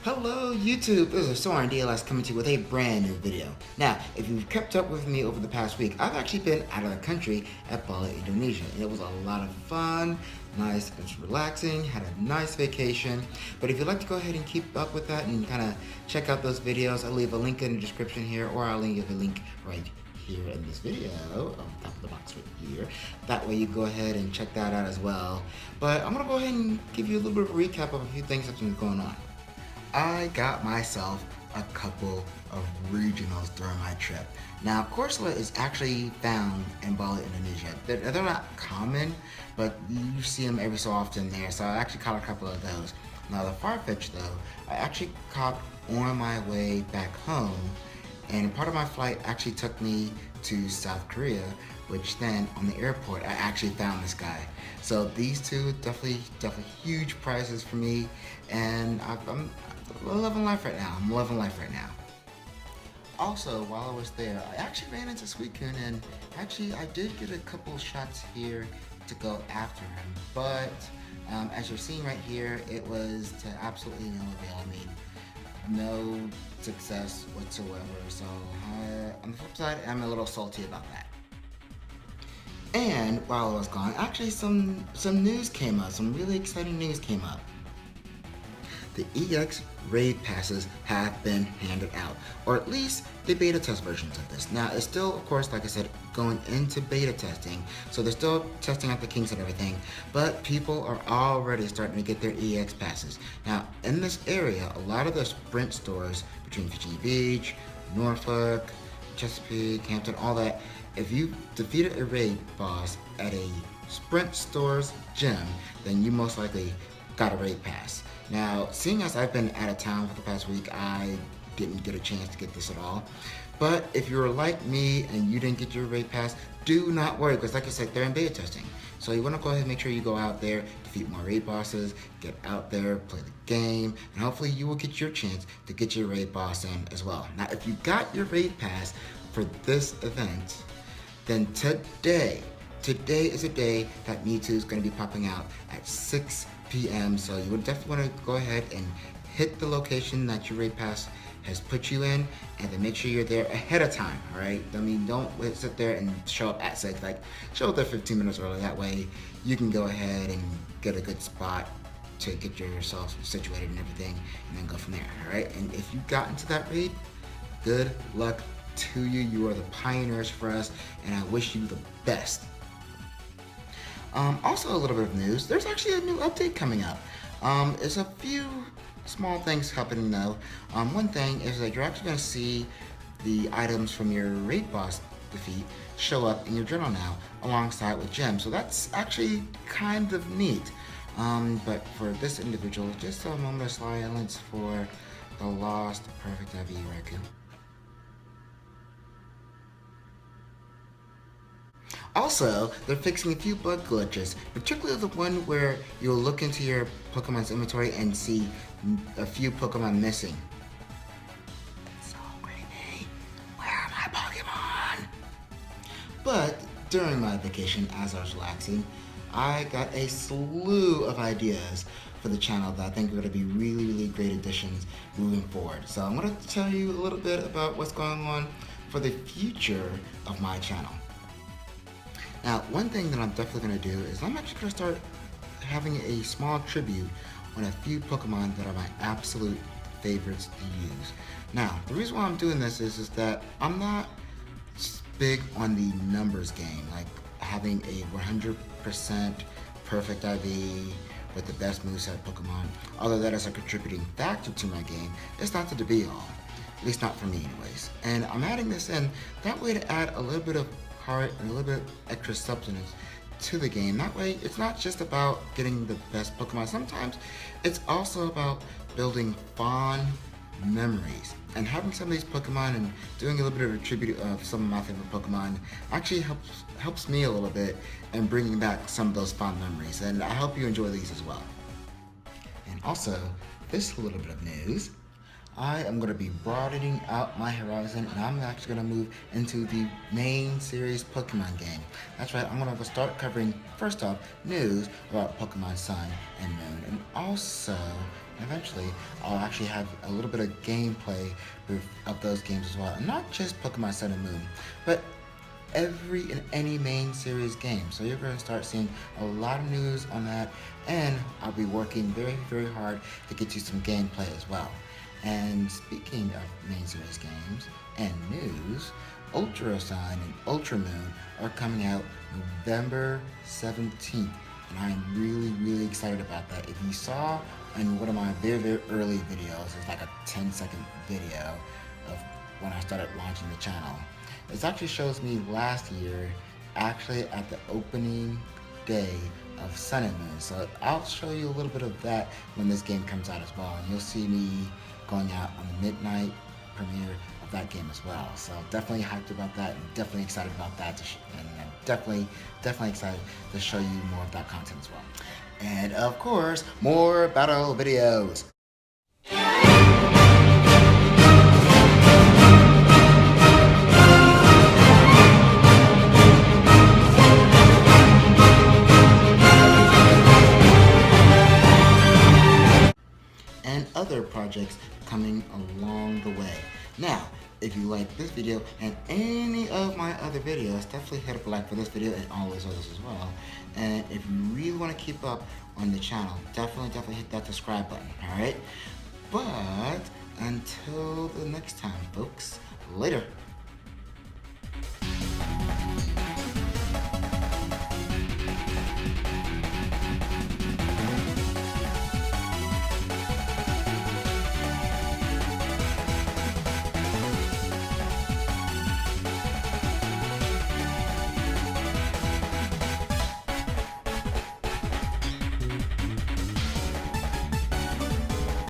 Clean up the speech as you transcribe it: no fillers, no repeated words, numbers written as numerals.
Hello YouTube, this is Soren DLS coming to you with a brand new video. Now, if you've kept up with me over the past week, I've actually been out of the country at Bali, Indonesia. And it was a lot of fun, nice, it was relaxing, had a nice vacation. But if you'd like to go ahead and keep up with that and kind of check out those videos, I'll leave a link in the description here, or I'll leave a link right here in this video, on top of the box right here. That way you go ahead and check that out as well. But I'm gonna go ahead and give you a little bit of a recap of a few things that's been going on. I got myself a couple of regionals during my trip. Now, Corsola is actually found in Bali, Indonesia. They're not common, but you see them every so often there, so I actually caught a couple of those. Now, the Farfetch, though, I actually caught on my way back home, and part of my flight actually took me to South Korea, which then on the airport I actually found this guy. So these two definitely huge prizes for me, and I'm loving life right now. I'm loving life right now. Also, while I was there, I actually ran into Sweetcoon, and actually I did get a couple shots here to go after him, but as you're seeing right here, it was to absolutely no avail. I mean, no success whatsoever. So on the flip side, I'm a little salty about that. And while I was gone, actually some news came up. Some really exciting news came up. The EX raid passes have been handed out, or at least the beta test versions of this. Now, it's still, of course, like I said, going into beta testing, so they're still testing out the kinks and everything, but people are already starting to get their EX passes. Now, in this area, a lot of the Sprint stores between Virginia Beach, Norfolk, Chesapeake, Hampton, all that, if you defeated a raid boss at a Sprint store's gym, then you most likely got a raid pass. Now, seeing as I've been out of town for the past week, I didn't get a chance to get this at all. But if you're like me and you didn't get your raid pass, do not worry, because like I said, they're in beta testing. So you want to go ahead and make sure you go out there, defeat more raid bosses, get out there, play the game, and hopefully you will get your chance to get your raid boss in as well. Now, if you got your raid pass for this event, then today is a day that Mewtwo is going to be popping out at 6 p.m. So you would definitely want to go ahead and hit the location that your raid pass has put you in, and then make sure you're there ahead of time, all right? I mean, don't sit there and show up at 6, like show up there 15 minutes early. That way you can go ahead and get a good spot to get yourself situated and everything, and then go from there, all right? And if you got into that raid, good luck to you. You are the pioneers for us, and I wish you the best. Also, a little bit of news. There's actually a new update coming up. There's a few small things happening though. One thing is that you're actually going to see the items from your raid boss defeat show up in your journal now, alongside with gems. So that's actually kind of neat. But for this individual, just a moment of silence for the lost Perfect IV Raikou. Also, they're fixing a few bug glitches, particularly the one where you'll look into your Pokemon's inventory and see a few Pokemon missing. So creepy. Where are my Pokemon? But during my vacation, as I was relaxing, I got a slew of ideas for the channel that I think are going to be really great additions moving forward. So I'm going to tell you a little bit about what's going on for the future of my channel. Now, one thing that I'm definitely going to do is I'm actually going to start having a small tribute on a few Pokemon that are my absolute favorites to use. Now, the reason why I'm doing this is that I'm not big on the numbers game, like having a 100% perfect IV with the best moveset Pokemon. Although that is a contributing factor to my game, it's not the be-all. At least not for me anyways. And I'm adding this in that way to add a little bit of heart and a little bit extra substance to the game. That way, it's not just about getting the best Pokemon. Sometimes it's also about building fond memories. And having some of these Pokemon and doing a little bit of a tribute of some of my favorite Pokemon actually helps me a little bit in bringing back some of those fond memories. And I hope you enjoy these as well. And also, this little bit of news. I am going to be broadening out my horizon, and I'm actually going to move into the main series Pokemon game. That's right, I'm going to start covering, first off, news about Pokemon Sun and Moon, and also Eventually, I'll actually have a little bit of gameplay of those games as well. And not just Pokemon Sun and Moon, but every and any main series game. So you're going to start seeing a lot of news on that, and I'll be working very, very hard to get you some gameplay as well. And speaking of main series games and news, Ultra Sun and Ultra Moon are coming out November 17th. And I'm really, really excited about that. If you saw in one of my very, very early videos, it's like a 10-second video of when I started launching the channel. This actually shows me last year, actually at the opening day of Sun and Moon. So I'll show you a little bit of that when this game comes out as well. And you'll see me going out on the midnight premiere of that game as well. So definitely hyped about that, and definitely excited about that. And I'm definitely excited to show you more of that content as well. And of course, more battle videos. And other projects coming along the way. Now, if you like this video and any of my other videos, definitely hit up a like for this video and all those others as well. And if you really want to keep up on the channel, definitely hit that subscribe button, alright? But until the next time, folks, later.